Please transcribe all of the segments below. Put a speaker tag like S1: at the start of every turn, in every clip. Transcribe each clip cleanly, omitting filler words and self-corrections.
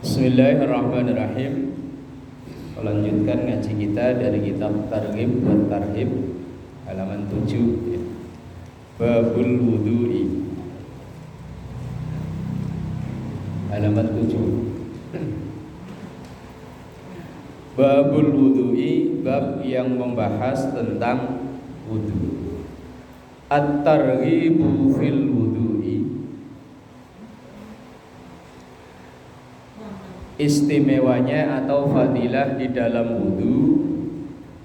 S1: Bismillahirrahmanirrahim. Melanjutkan ngaji kita dari kitab Targhib wa Tarhib halaman 7 Babul Wudu'i halaman 7. Babul Wudu'i, bab yang membahas tentang wudu. At-targhibu fil wudu'i, istimewanya atau fadilah di dalam wudu,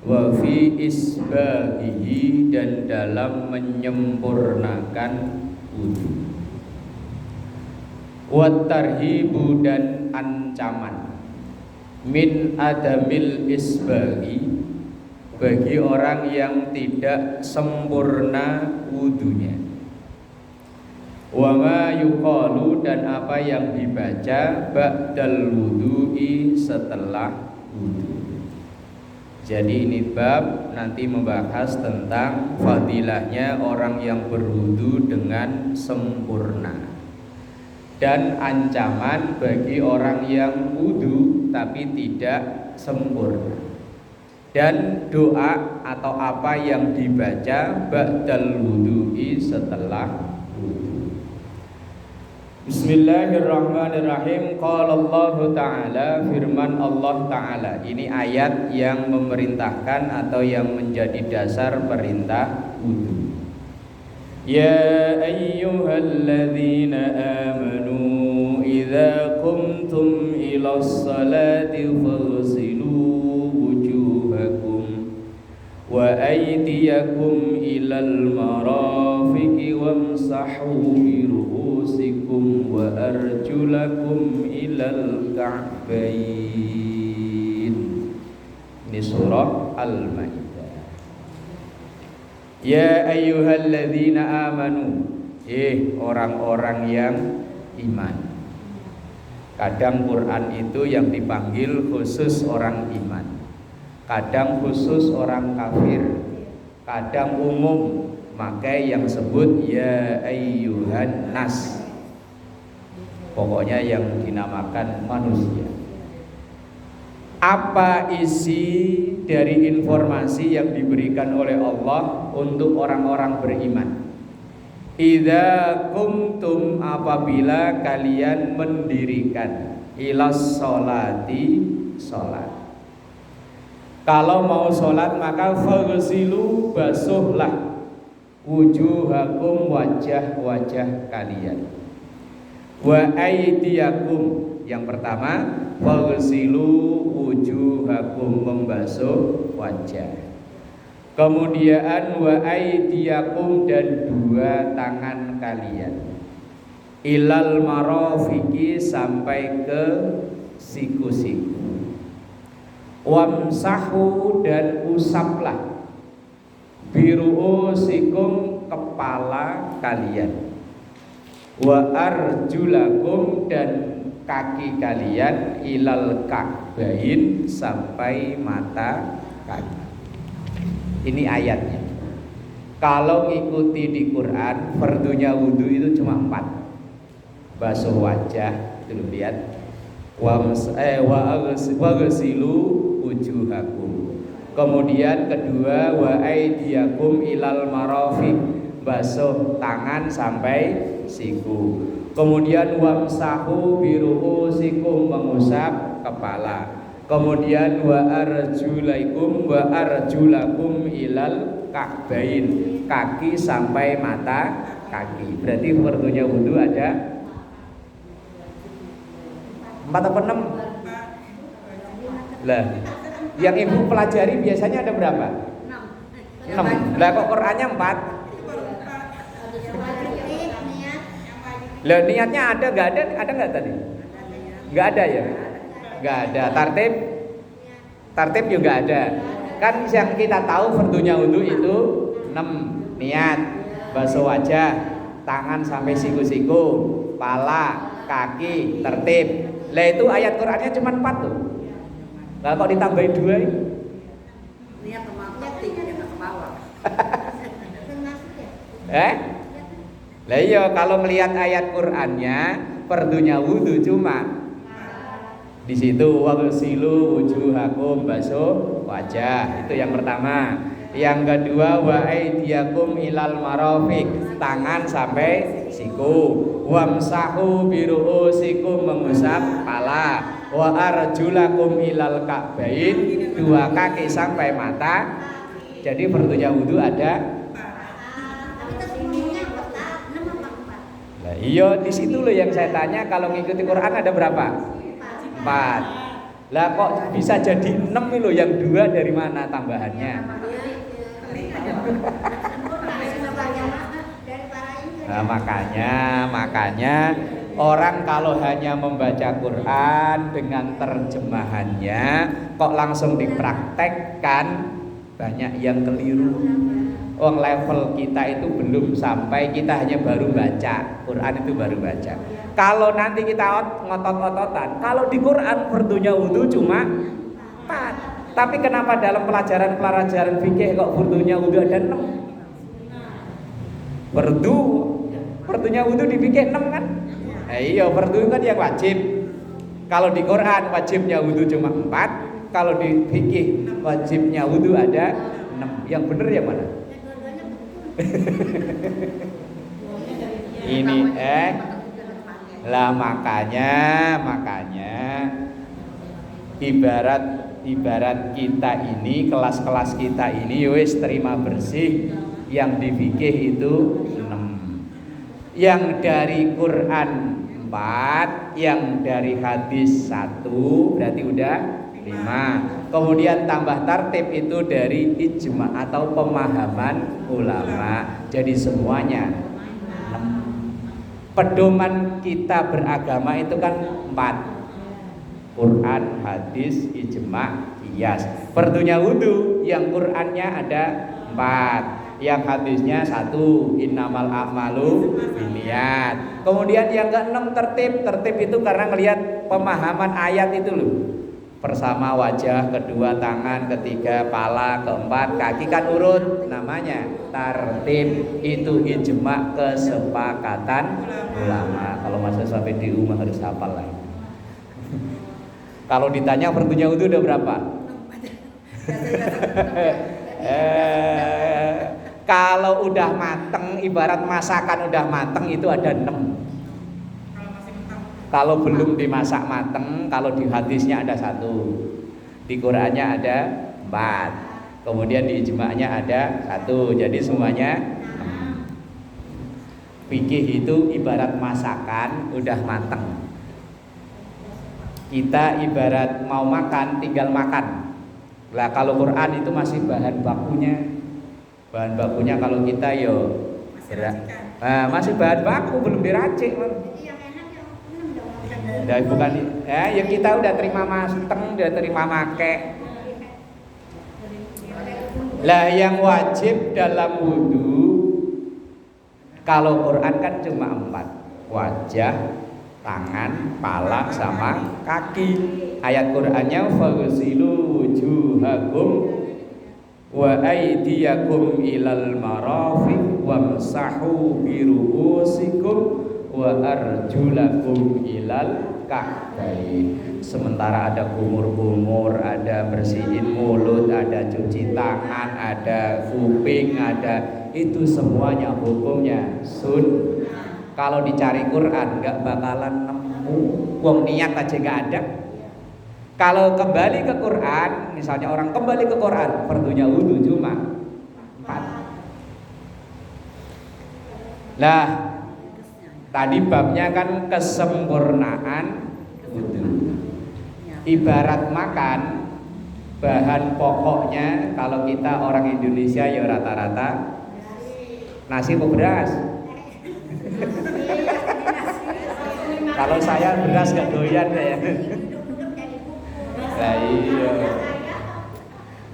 S1: wa fi isbahihi, dan dalam menyempurnakan wudu, wa tarhibu, dan ancaman, min adamil isbaghi, bagi orang yang tidak sempurna wudunya, wa ma yuqalu, dan apa yang dibaca ba'dal wudu'i, setelah wudu. Jadi ini bab nanti membahas tentang fadilahnya orang yang berwudu dengan sempurna dan ancaman bagi orang yang wudu tapi tidak sempurna, dan doa atau apa yang dibaca ba'dal wudu'i, setelah wudu. Bismillahirrahmanirrahim. Qala Allah Ta'ala, firman Allah Ta'ala. Ini ayat yang memerintahkan atau yang menjadi dasar perintah wudu. Ya ayyuhalladzina amanu idza qumtum ilas salati faghsilu wujuhakum wa aydiyakum ilal marafiqi wamsahu bi ru'usikum wa arjulakum ilal ka'bayn. Ini surah Al-Maidah. Ya ayyuhalladzina amanu, orang-orang yang iman. Kadang Quran itu yang dipanggil khusus orang iman, kadang khusus orang kafir, kadang umum, maka yang sebut ya ayyuhan nas, pokoknya yang dinamakan manusia. Apa isi dari informasi yang diberikan oleh Allah untuk orang-orang beriman? Idza kumtum, apabila kalian mendirikan, ilas sholati, sholat. Kalau mau sholat maka faghsilu, basuhlah, wujuhakum, wajah-wajah kalian, wa aydiyakum, yang pertama faghsilu wujuhakum, membasuh wajah, kemudian wa aydiyakum, dan dua tangan kalian, ilal marafiqi, sampai ke siku-siku, wamsahu, dan usaplah, biru'usikum, kepala kalian, wa arjulakum, dan kaki kalian, ilal ka'bain, sampai mata kaki. Ini ayatnya. Kalau ikuti di Quran, fardunya wudu itu cuma 4. Basuh wajah, itu lihat, waghsilu wujuhakum. Kemudian kedua, wa aydiyakum ilal marafiq, basuh tangan sampai siku. Kemudian wamsahu biru'usikum, mengusap kepala. Kemudian wa arjulakum ilal ka'bain, kaki sampai mata kaki. Berarti fardunya wudu ada 4 atau 6? Lah, yang ibu pelajari biasanya ada berapa? 6. Lah kok Qur'annya 4? Lah niatnya ada nggak ada? Ada nggak tadi? Nggak ada ya? Nggak ada. Tartib juga ada. Kan yang kita tahu fardunya wudu itu 6. Niat, basuh wajah, tangan sampai siku-siku, pala, kaki, tertib. Lah itu ayat Qur'annya cuma 4 tuh. Lah kok ditambahin 2 ini? Niat sama tertib yang ke bawah. Lah iya, kalau melihat ayat Qur'annya fardunya wudu cuma Di situ waghsilu wujuhakum, basuh wajah. Itu yang pertama. Yang kedua wa aydiyakum ilal marafiq, tangan sampai siku. Wamsahu biruusikum, mengusap kepala. Wa arjulakum ilal ka'bain, dua kaki sampai mata. Jadi fardunya wudu ada. Nah, iya di situ loh yang saya tanya, kalau ngikuti Quran ada berapa? 4. Lah kok bisa jadi 6 loh, yang 2 dari mana tambahannya? Nah, makanya orang kalau hanya membaca Quran dengan terjemahannya kok langsung dipraktekkan, banyak yang keliru. Level kita itu belum sampai, kita hanya baru baca Quran, itu baru baca. Kalau nanti kita ngotot-ototan, kalau di Quran fardunya wudu cuma 4. Tapi kenapa dalam pelajaran fikih kok fardunya wudu ada 6? Fardunya wudu di fikih 6 kan? Iya, fardu kan yang wajib. Kalau di Quran wajibnya wudu cuma 4, kalau di fikih wajibnya wudu ada 6. Yang benar yang mana? Ini lah makanya ibarat kita ini, kelas-kelas kita ini wis terima bersih, yang di fikih itu 6, yang dari Quran 4, yang dari hadis 1, berarti udah 5. Kemudian tambah tartib itu dari ijma atau pemahaman ulama. Jadi semuanya 6. Pedoman kita beragama itu kan 4. Quran, hadis, ijma, qiyas. Fardunya wudu yang Qurannya ada 4, yang hadisnya 1, innamal a'malu binniyat. Kemudian yang ke-6 tertib itu karena ngelihat pemahaman ayat itu loh. Pertama wajah, kedua tangan, ketiga pala, keempat kaki, kan urut, namanya tartib. Itu ijma, kesepakatan ulama. Kalau masa sampai di rumah harus hafal lah. Kalau ditanya fardunya wudu udah berapa? Kalau udah mateng, ibarat masakan udah mateng itu ada 6. Kalau belum dimasak mateng, kalau di hadisnya ada 1, di Qurannya ada 4, kemudian di ijma'nya ada 1, jadi semuanya 6. Fikih itu ibarat masakan udah mateng. Kita ibarat mau makan tinggal makan. Lah kalau Quran itu masih bahan bakunya. Bahan bakunya kalau kita masih bahan baku, belum diracik. Bukan ya kita udah terima mateng, udah terima make. Lah yang wajib dalam wudu kalau Quran kan cuma 4, wajah, tangan, pala, sama kaki. Ayat Qurannya faghsilu wujuhakum wa aydiyakum ilal marafiq wamsahu biruusikum wa arjulakum ilal ka'bain. Sementara ada kumur-kumur, ada bersihin mulut, ada cuci tangan, ada kuping, ada itu semuanya hukumnya sunnah. Kalau dicari Quran nggak bakalan nemu, wong niat aja nggak ada. Kalau kembali ke Quran, misalnya orang kembali ke Quran, fardunya wudu cuma 4. Lah tadi babnya kan kesempurnaan wudu. Ibarat makan, bahan pokoknya kalau kita orang Indonesia ya rata-rata nasi atau beras. Kalau saya beras gak doyan ya. Nah, iya.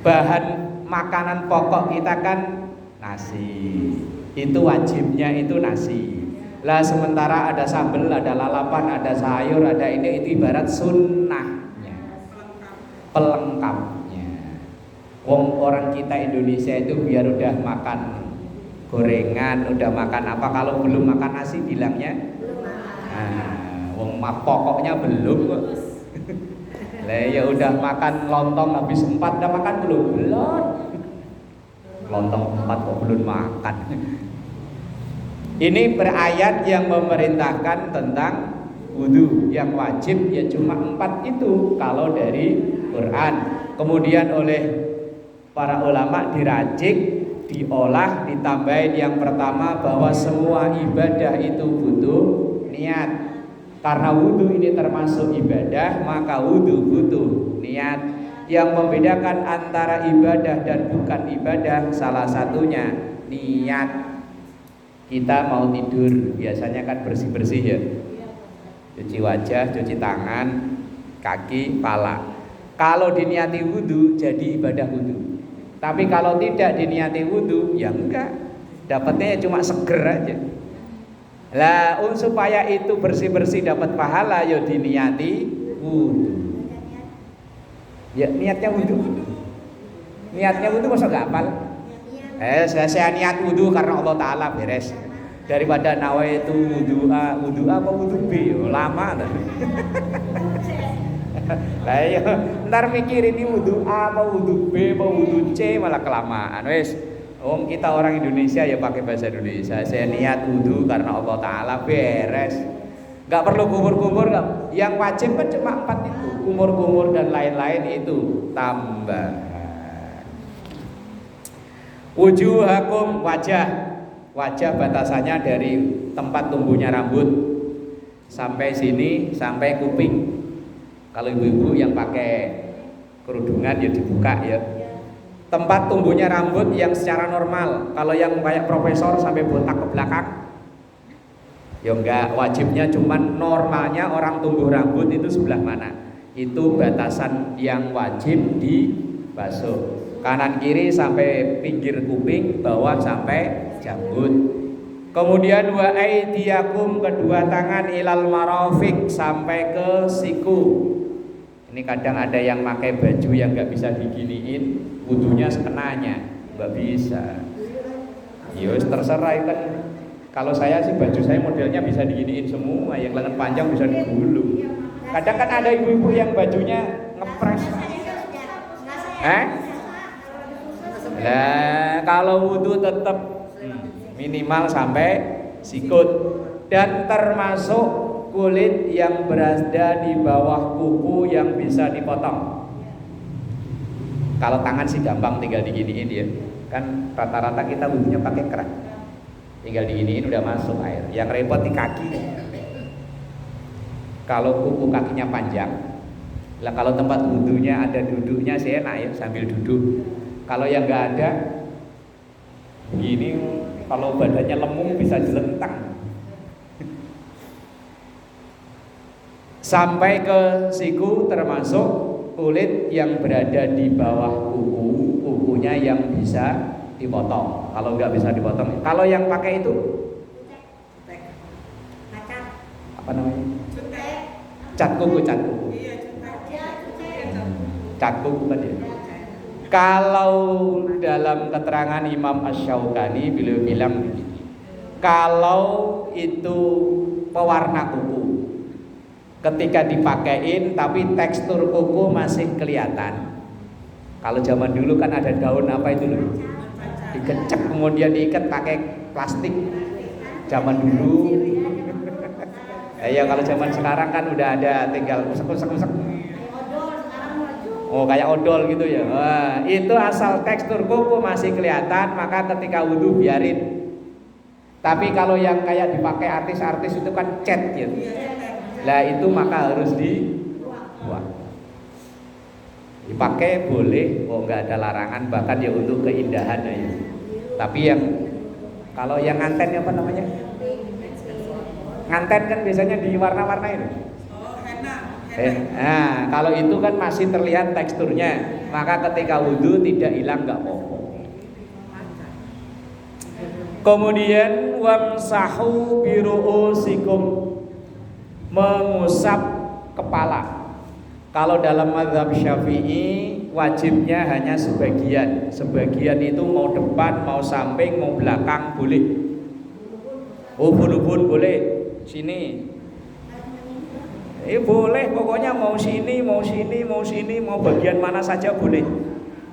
S1: Bahan makanan pokok kita kan nasi. Itu wajibnya itu nasi. Lah sementara ada sambal, ada lalapan, ada sayur, ada ini, itu ibarat sunnahnya, pelengkapnya. Wong orang kita Indonesia itu biar udah makan gorengan, udah makan apa, kalau belum makan nasi bilangnya wong pokoknya belum kok. Lah ya udah makan lontong habis 4, udah makan belum? Belum. Lontong 4 kok belum makan. Ini berayat yang memerintahkan tentang wudu. Yang wajib ya cuma 4 itu kalau dari Quran. Kemudian oleh para ulama diracik, diolah, ditambahin yang pertama bahwa semua ibadah itu butuh niat. Karena wudu ini termasuk ibadah, maka wudu butuh niat. Yang membedakan antara ibadah dan bukan ibadah salah satunya niat. Kita mau tidur biasanya kan bersih-bersih ya, cuci wajah, cuci tangan, kaki, pala. Kalau diniati wudu jadi ibadah wudu. Tapi kalau tidak diniati wudu ya enggak, dapatnya cuma seger aja. Lah supaya itu bersih-bersih dapat pahala ya diniati wudu. Ya niatnya wudu. Niatnya wudu masa enggak hafal? Saya niat wudu karena Allah Ta'ala beres. Daripada nawaitu wudu apa wudu B lama dah. Lah ya ntar mikir ini wudu A apa wudu B apa wudu C malah kelamaan wes. Kita orang Indonesia ya pakai bahasa Indonesia. Saya niat wudu karena Allah Ta'ala beres. Gak perlu kumur-kumur gak. Yang wajib kan cuma 4 itu. Kumur-kumur dan lain-lain itu tambah. Wujuhakum wajah. Wajah batasannya dari tempat tumbuhnya rambut sampai sini sampai kuping. Kalau ibu-ibu yang pakai kerudungan ya dibuka ya. Tempat tumbuhnya rambut yang secara normal. Kalau yang kayak profesor sampai botak ke belakang ya enggak, wajibnya cuman normalnya orang tumbuh rambut itu sebelah mana. Itu batasan yang wajib dibasuh. Kanan kiri sampai pinggir kuping, bawah sampai janggut. Kemudian wa aidiyakum, kedua tangan ilal marafiq, sampai ke siku. Ini kadang ada yang pakai baju yang nggak bisa diginiin, wudunya sekenanya, nggak bisa. Yus terserah kan. Kalau saya sih baju saya modelnya bisa diginiin semua, yang lengan panjang bisa digulung. Kadang kan ada ibu-ibu yang bajunya ngepres. Nah, kalau wudu tetap minimal sampai sikut dan termasuk kulit yang berada di bawah kuku yang bisa dipotong. Kalau tangan sih gampang, tinggal diginiin ya. Kan rata-rata kita wudunya pakai keran. Tinggal diginiin udah masuk air. Yang repot di kaki. Kalau kuku kakinya panjang, lah kalau tempat wudunya ada duduknya sih enak ya sambil duduk. Kalau yang nggak ada, gini kalau badannya lemung bisa jelentang. Sampai ke siku termasuk kulit yang berada di bawah kuku, kukunya yang bisa dipotong. Kalau nggak bisa dipotong, kalau yang pakai itu apa namanya? Cat kuku, cat kuku. Cat kuku kan ya. Kalau dalam keterangan Imam Asy-Syaukani beliau bilang begini, kalau itu pewarna kuku, ketika dipakein tapi tekstur kuku masih kelihatan. Kalau zaman dulu kan ada daun apa itu loh, dikecek kemudian diikat pakai plastik. Zaman dulu. Ya kalau zaman sekarang kan udah ada tinggal usek-usek. Oh kayak odol gitu ya. Wah, itu asal tekstur kuku masih kelihatan, maka ketika wudu biarin. Tapi kalau yang kayak dipakai artis-artis itu kan cat gitu. Lah itu maka harus dibuang. Dipakai boleh, nggak ada larangan, bahkan ya untuk keindahan aja. Tapi yang kalau yang nganten apa namanya? Nganten kan biasanya di warna-warna itu. Nah, kalau itu kan masih terlihat teksturnya, maka ketika wudhu tidak hilang, nggak apa-apa. Kemudian wamsahu biru'usikum, mengusap kepala. Kalau dalam mazhab Syafi'i wajibnya hanya sebagian. Sebagian itu mau depan, mau samping, mau belakang boleh. Ubun-ubun boleh. Sini. Boleh, pokoknya mau sini, mau sini, mau sini, mau bagian mana saja boleh.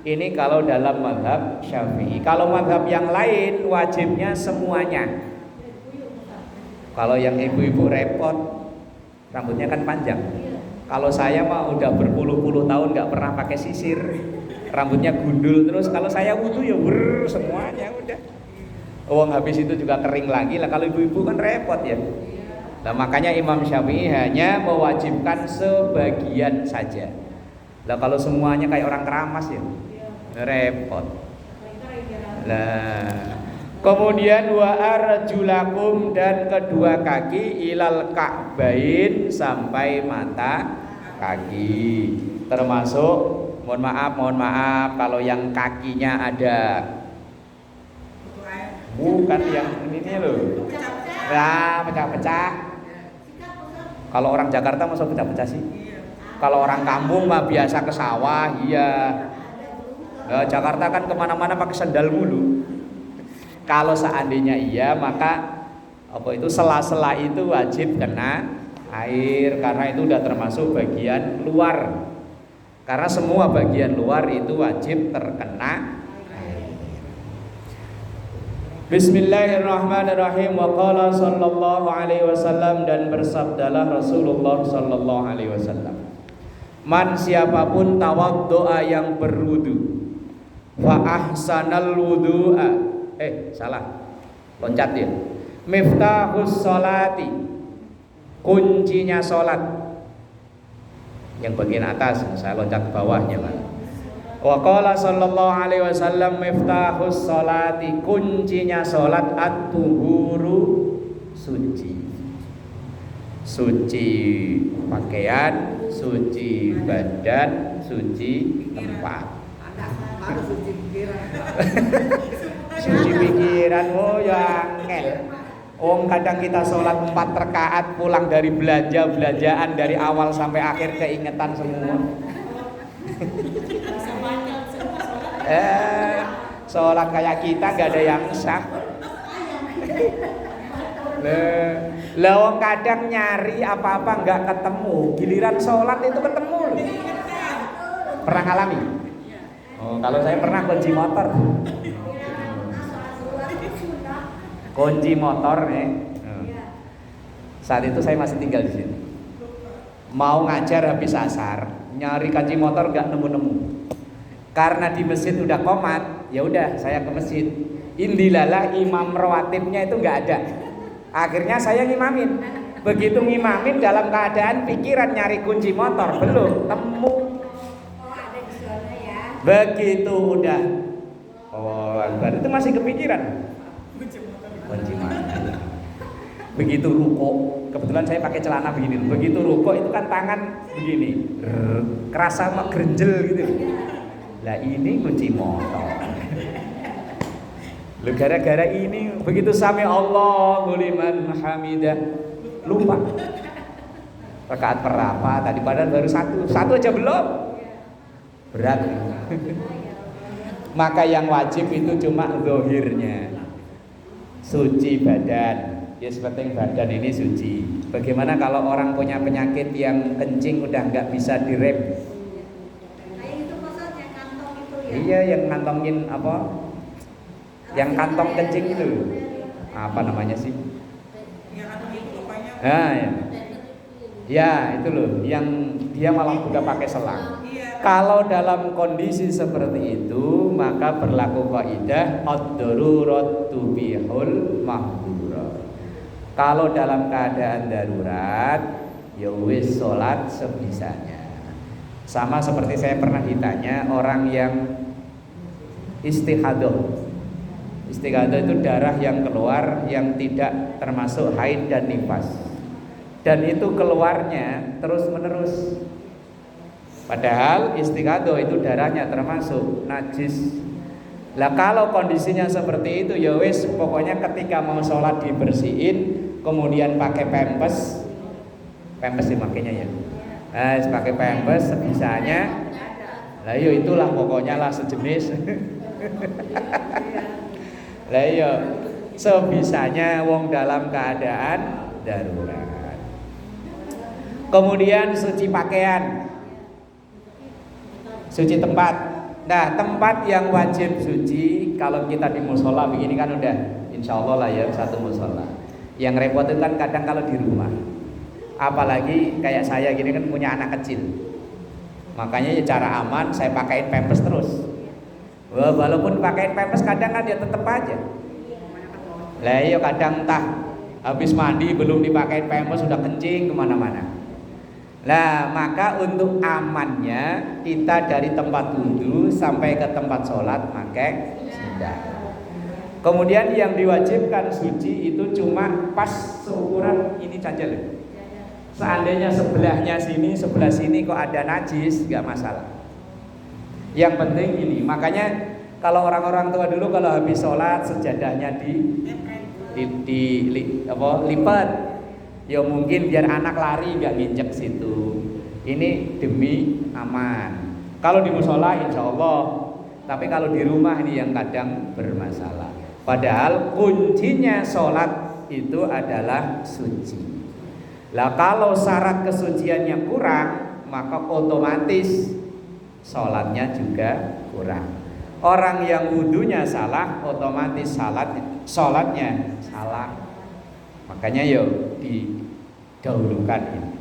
S1: Ini kalau dalam mazhab Syafi'i. Kalau mazhab yang lain wajibnya semuanya. Kalau yang ibu-ibu repot, rambutnya kan panjang. Kalau saya mah udah berpuluh-puluh tahun nggak pernah pakai sisir, rambutnya gundul terus. Kalau saya wudu ya semuanya udah. Uang habis itu juga kering lagi lah. Kalau ibu-ibu kan repot ya. Nah makanya Imam Syafi'i hanya mewajibkan sebagian saja. Lah kalau semuanya kayak orang keramas ya repot. Nah kemudian wa arjulakum, dan kedua kaki ilal ka'bain, sampai mata kaki. Termasuk mohon maaf kalau yang kakinya ada, bukan yang ini loh. Nah, pecah-pecah. Kalau orang Jakarta masa pecah-pecah sih? Kalau orang kampung mah biasa ke sawah, iya. Nah, Jakarta kan kemana-mana pakai sandal mulu. Kalau seandainya iya, maka sela-sela itu wajib kena air, karena itu udah termasuk bagian luar. Karena semua bagian luar itu wajib terkena. Bismillahirrahmanirrahim. Wa qala sallallahu alaihi wasallam, dan bersabdalah Rasulullah sallallahu alaihi wasallam, man, siapapun tawaddoa, yang berwudu, fa ahsanal wudu'a, salah, loncat ya. Miftahus sholati, kuncinya sholat. Yang bagian atas, saya loncat ke bawahnya Pak. Wa qala sallallahu alaihi wasallam, miftahus sholati, kuncinya sholat, at-tuhuru, suci. Suci pakaian, suci badan, suci tempat. Suci pikiran, ya angel. Kadang kita sholat 4 rakaat, pulang dari belanjaan dari awal sampai akhir keingetan semua. Sholat kayak kita gak ada yang sah. Kadang nyari apa-apa gak ketemu, giliran sholat itu ketemu. Pernah ngalami? Kalau saya pernah kunci motor. Kunci motor nih. Saat itu saya masih tinggal di sini. Mau ngajar habis asar, nyari kunci motor nggak nemu-nemu. Karena di masjid udah qomat, ya udah saya ke masjid. Indilala imam rawatibnya itu nggak ada. Akhirnya saya ngimamin. Begitu ngimamin dalam keadaan pikiran nyari kunci motor, belum temu. Begitu udah, itu masih kepikiran. Kunci mana? Begitu ruko, kebetulan saya pakai celana begini. Begitu ruko itu kan tangan begini, kerasa mak gerenjel gitu. Lah ini kunci motor. Lu gara-gara ini begitu sami Allahu liman hamidah, lupa. Rakaat berapa tadi, padahal baru satu aja belum. Berat. Maka yang wajib itu cuma zahirnya. Suci badan, ya seperti badan ini suci. Bagaimana kalau orang punya penyakit yang kencing udah nggak bisa direm? Iya, yang ngantongin apa? Yang kantong kencing itu apa namanya sih? Nah, ya itu loh, yang dia malah udah pakai selang. Kalau dalam kondisi seperti itu, maka berlaku kaidah ad-darurat tubihul mahdurat. Kalau dalam keadaan darurat, ya wis salat sebisanya. Sama seperti saya pernah ditanya orang yang istihadah. Istihadah itu darah yang keluar yang tidak termasuk haid dan nifas. Dan itu keluarnya terus-menerus. Padahal istihadah itu darahnya termasuk najis. Lah kalau kondisinya seperti itu, ya wis pokoknya ketika mau sholat dibersihin, kemudian pakai pempes dimakainya ya. Nah, pakai pempes sebisanya. Lah yo itulah pokoknya lah sejenis. Lah yo sebisanya wong dalam keadaan darurat. Kemudian suci pakaian, suci tempat. Nah, tempat yang wajib suci kalau kita di musola begini kan udah insya Allah lah ya satu musola. Yang repot itu kan kadang kalau di rumah, apalagi kayak saya gini kan punya anak kecil. Makanya ya cara aman saya pakaiin pampers terus. Walaupun pakaiin pampers kadang kan dia tetep aja. Lah iya kadang entah habis mandi belum dipakein pampers sudah kencing kemana-mana. Nah, maka untuk amannya kita dari tempat wudhu sampai ke tempat sholat pakai sendal. Kemudian yang diwajibkan suci itu cuma pas seukuran ini saja loh. Seandainya sebelahnya sini, sebelah sini kok ada najis, nggak masalah. Yang penting ini, makanya kalau orang-orang tua dulu kalau habis sholat sejadahnya lipat. Ya mungkin biar anak lari nggak nginjek situ. Ini demi aman. Kalau di musola insya Allah. Tapi kalau di rumah ini yang kadang bermasalah. Padahal kuncinya sholat itu adalah suci. Lah kalau syarat kesuciannya kurang, maka otomatis sholatnya juga kurang. Orang yang wudunya salah, otomatis sholatnya salah. Makanya yuk didahulukan ini.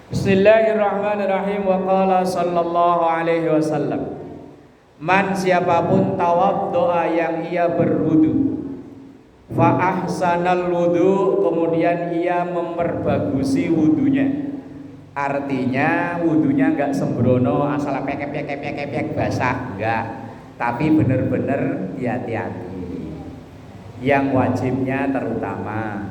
S1: Bismillahirrahmanirrahim. Wa qala sallallahu alaihi wasallam, man siapapun tawaddoa yang ia berwudu, fa ahsanal wudu, kemudian ia memperbagusi wudunya. Artinya wudunya enggak sembrono asal pek basah, enggak. Tapi benar-benar hati-hati. Yang wajibnya terutama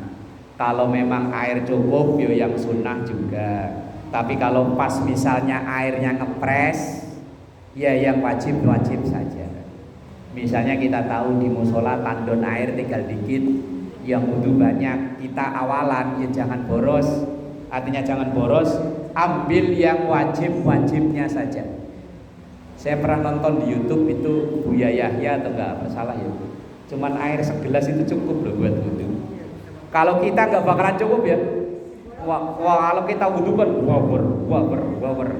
S1: kalau memang air cukup yo yang sunnah juga. Tapi kalau pas misalnya airnya ngepres, ya yang wajib saja. Misalnya kita tahu di musola tandon air tinggal dikit, yang wudu banyak, kita awalan ya jangan boros. Artinya jangan boros, ambil yang wajibnya saja. Saya pernah nonton di YouTube itu Buya Yahya atau enggak salah ya. Cuman air segelas itu cukup loh buat wudhu. Kalau kita nggak bakalan cukup ya. Kalau kita wudhu kan wawer.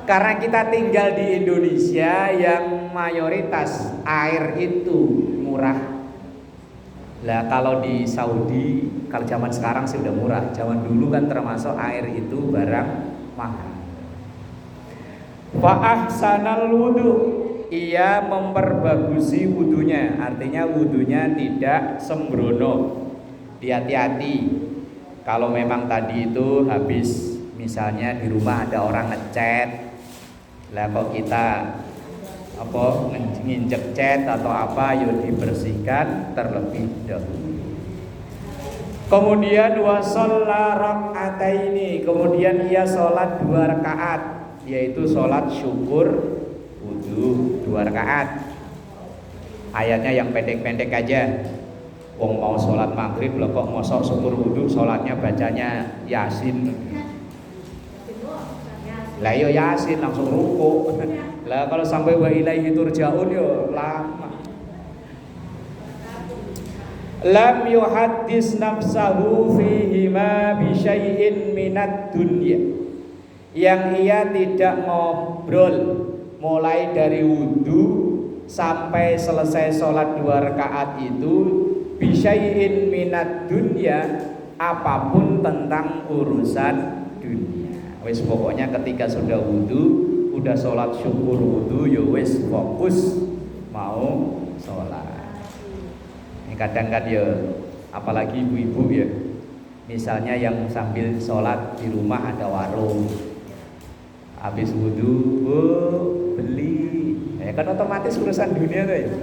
S1: Karena kita tinggal di Indonesia yang mayoritas air itu murah. Lah kalau di Saudi, kalau zaman sekarang sih udah murah. Zaman dulu kan termasuk air itu barang mahal. Fa ahsanal wudu, ia memperbagusi wudunya, artinya wudunya tidak sembrono. Hati-hati kalau memang tadi itu habis misalnya di rumah ada orang ngecat, lah kok kita nginjek cat atau apa, yuk dibersihkan terlebih dahulu. Kemudian wasalla rak'ataini, kemudian ia sholat 2 rakaat, yaitu sholat syukur wudu 2 rakaat. Ayatnya yang pendek-pendek aja. Wong mau sholat maghrib loh kok mosok syukur wudu sholatnya bacanya Yasin. Lah yo Yasin langsung ruku. Lah kalau sampai wa ilaihi turja'un yo lama. Lam yuhaddis nafsahu fihi ma bi syai'in minad dunya. Yang ia tidak ngobrol mulai dari wudu sampai selesai sholat 2 rakaat itu bisyai'in minad dunya, apapun tentang urusan dunia. Wis pokoknya ketika sudah wudu, udah sholat syukur wudu, ya wis fokus mau sholat. Ini kadang kan ya, apalagi ibu-ibu ya, misalnya yang sambil sholat di rumah ada warung, habis wudu, beli, ya kan otomatis urusan dunia tuh ya.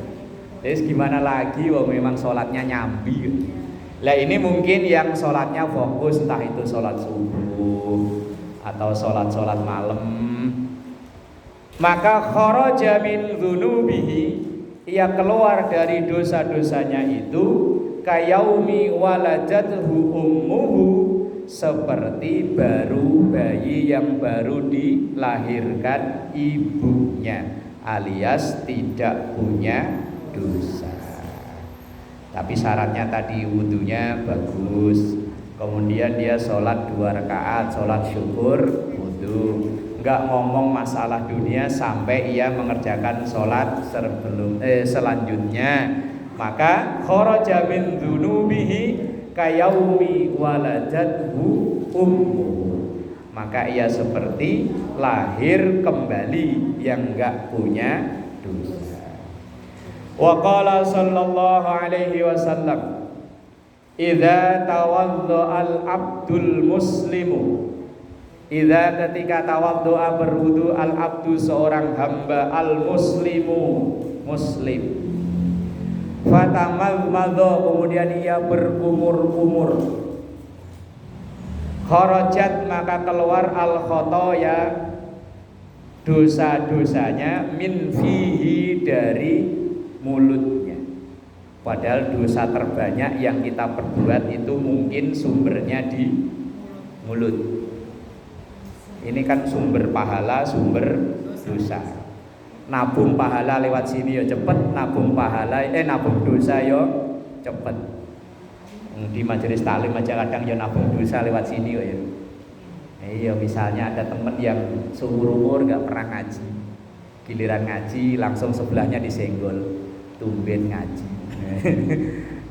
S1: Jadi gimana lagi, wah memang sholatnya nyambi. Lah ini mungkin yang sholatnya fokus, entah itu sholat subuh atau sholat malam. Maka kharaja min dzunubihi, ia keluar dari dosa-dosanya itu kayaumi waladatuhu ummuhu, seperti baru bayi yang baru dilahirkan ibunya, alias tidak punya dosa. Tapi syaratnya tadi wudunya bagus, Kemudian dia sholat 2 rakaat, sholat syukur, wudu. Enggak ngomong masalah dunia sampai ia mengerjakan sholat selanjutnya. Maka kharaja min dzunubihi kayaumi waladathu ummu. Maka ia seperti lahir kembali yang enggak punya dosa. Wa qala sallallahu alaihi wasallam, idza tawaddo'al abdul muslimu, idza ketika tawaddo'a berwudu al abdu seorang hamba al muslimu muslim, fatamadmadha kemudian ia berkumur-kumur, kharajat maka keluar al khotoya dosa-dosanya min fihi dari mulutnya. Padahal dosa terbanyak yang kita perbuat itu mungkin sumbernya di mulut. Ini kan sumber pahala, sumber dosa. Nabung pahala lewat sini ya cepet, nabung dosa ya cepet. Di majelis taklim aja kadang ya nabung dosa lewat sini ya. Iya, misalnya ada temen yang seumur umur gak pernah ngaji, giliran ngaji langsung sebelahnya disenggol, tumben ngaji.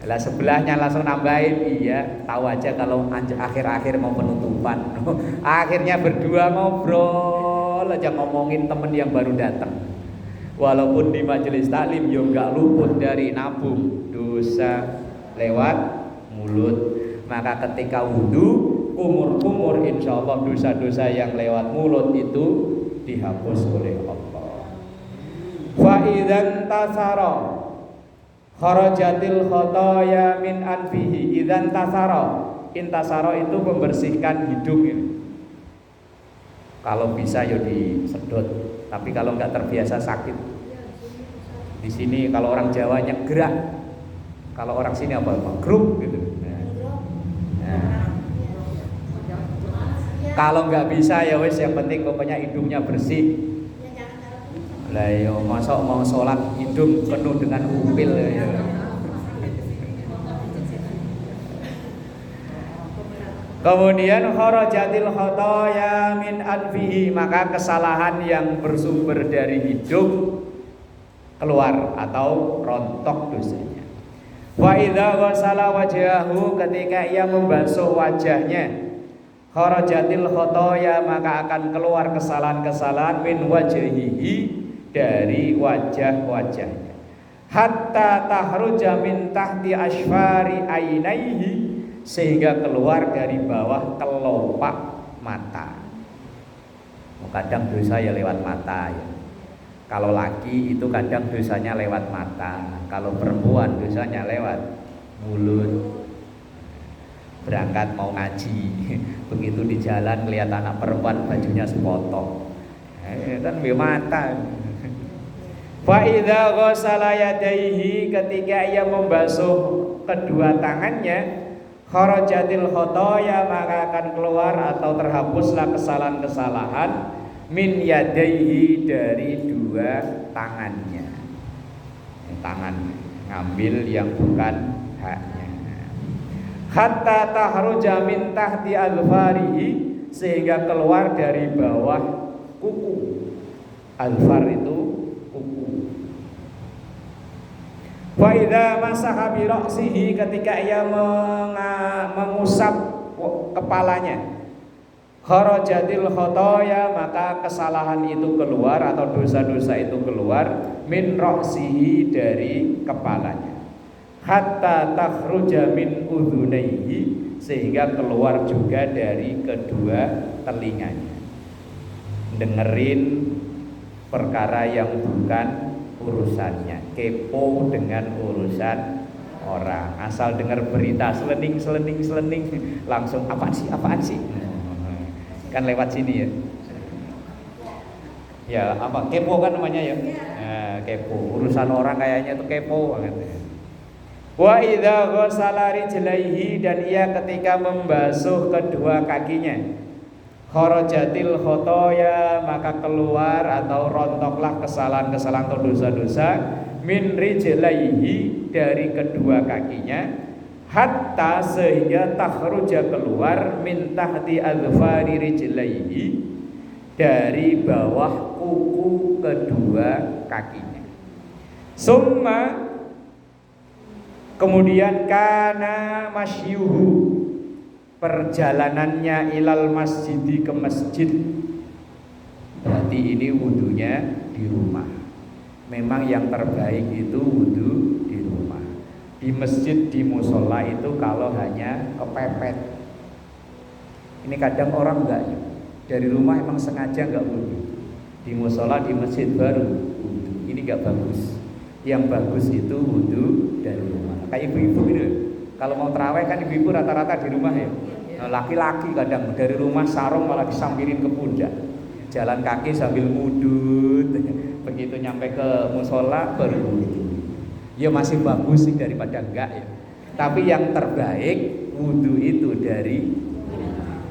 S1: Lah sebelahnya langsung nambahin, iya tahu aja kalau akhir-akhir mau penutupan. Akhirnya berdua ngobrol aja ngomongin temen yang baru datang. Walaupun di majelis taklim yo nggak luput dari nabung dosa lewat mulut. Maka ketika wudu kumur-kumur, insya Allah dosa-dosa yang lewat mulut itu dihapus oleh Allah. Fa idzan tasara kharajatil khotoya min anfihi. Idzan tasara, intasara itu membersihkan hidung ini. Kalau bisa ya disedot, tapi kalau nggak terbiasa sakit. Di sini kalau orang Jawanya gerak, kalau orang sini apa grup gitu. Nah. Kalau nggak bisa ya wes, yang penting pokoknya hidungnya bersih. Lah yo masa mau sholat hidung penuh dengan upil ya. Kemudian kharajatil khotoya min anfihi, maka kesalahan yang bersumber dari hidung keluar atau rontok dosanya. Wa idza ghasala wajhahu, ketika ia membasuh wajahnya, kharajatil khotoya, maka akan keluar kesalahan-kesalahan min wajhihi, dari wajah-wajahnya. Hatta tahruja min tahti asfari ainaihi, sehingga keluar dari bawah kelopak mata. Kadang dosa ya lewat mata ya. Kalau laki itu kadang dosanya lewat mata, kalau perempuan dosanya lewat mulut. Berangkat mau ngaji, begitu di jalan lihat anak perempuan bajunya sepotong, kan mata. Fa idza ghassala yadayhi, ketika ia membasuh kedua tangannya, kharajatil khotoya, maka akan keluar atau terhapuslah kesalahan-kesalahan min yadayhi, dari dua tangannya. Tangan ngambil yang bukan haknya. Hatta tahruja min tahti alfarihi, sehingga keluar dari bawah kuku. Alfar itu kuku. Wa idza masaha bi ra'sihi, ketika ia mengusap kepalanya, kharajatil khotoya, maka kesalahan itu keluar atau dosa-dosa itu keluar min ra'sihi, dari kepalanya. Hatta takhruja min udhunaihi, sehingga keluar juga dari kedua telinganya. Dengerin perkara yang bukan urusannya, kepo dengan urusan orang, asal dengar berita selening langsung apaan sih kan lewat sini ya. Ya apa kepo kan namanya ya. Nah, kepo urusan orang kayaknya tuh kepo banget. Wa idza ghassala rijlaihi, dan ia ketika membasuh kedua kakinya, kharajatil khotoya, maka keluar atau rontoklah kesalahan-kesalahan atau dosa-dosa min rijlaihi, dari kedua kakinya. hatta sehingga takhruja keluar min tahti adfari rijlaihi dari bawah kuku kedua kakinya. Summa kemudian kana masyuhu perjalanannya ilal masjidi ke masjid. Berarti ini wudunya di rumah. Memang yang terbaik itu wudu di rumah. Di masjid, di musola itu kalau hanya kepepet. Ini kadang orang enggak ya. Dari rumah emang sengaja enggak wudu. Di musola, di masjid baru wudu. Ini enggak bagus. Yang bagus itu wudu dari rumah. Kayak ibu-ibu gitu. Kalau mau terawih kan ibu-ibu rata-rata di rumah ya. Nah, laki-laki kadang dari rumah sarung malah disampirin ke pundak. Jalan kaki sambil mudut. Begitu nyampe ke musola baru wudu. Ya masih bagus sih daripada enggak ya. Tapi yang terbaik wudu itu dari rumah.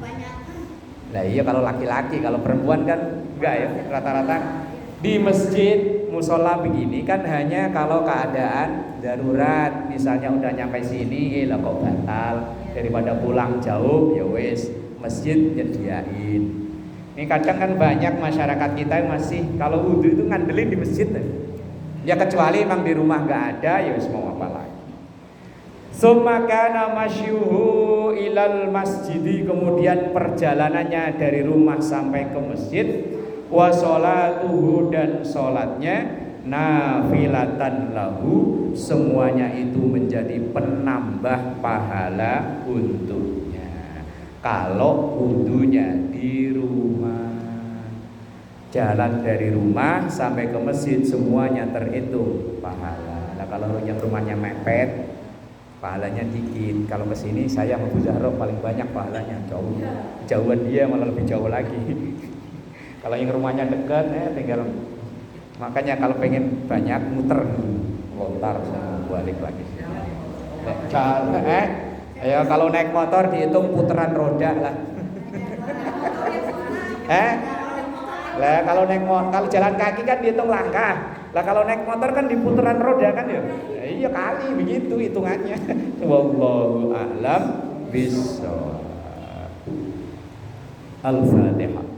S1: Nah iya kalau laki-laki, kalau perempuan kan enggak ya. Rata-rata di masjid musola begini kan hanya kalau keadaan darurat, misalnya udah nyampe sini lah kok batal, daripada pulang jauh ya wes masjid nyediain. Ini kadang kan banyak masyarakat kita yang masih kalau wudu itu ngandelin di masjid ya, kecuali memang di rumah nggak ada ya wes mau apa lagi. Summa kana masyuhu ilal masjidi, kemudian perjalanannya dari rumah sampai ke masjid, wa sholatuhu dan sholatnya nafilatan lahu, semuanya itu menjadi penambah pahala untuknya. Kalau wudunya di rumah, jalan dari rumah sampai ke masjid semuanya terhitung pahala. Nah kalau yang rumahnya mepet, pahalanya dikit. Kalau ke sini saya sama Bu Zahra paling banyak pahalanya, jauhan dia malah lebih jauh lagi. Kalau yang rumahnya dekat tinggal, makanya kalau pengen banyak muter lontar balik lagi. Ya kalau naik motor dihitung putaran roda lah. Lah kalau naik motor, kalau jalan kaki kan dihitung langkah. Lah kalau naik motor kan di putaran roda kan ya. Iya kali begitu hitungannya. Wallahu a'lam bishawab. Al-Fatihah.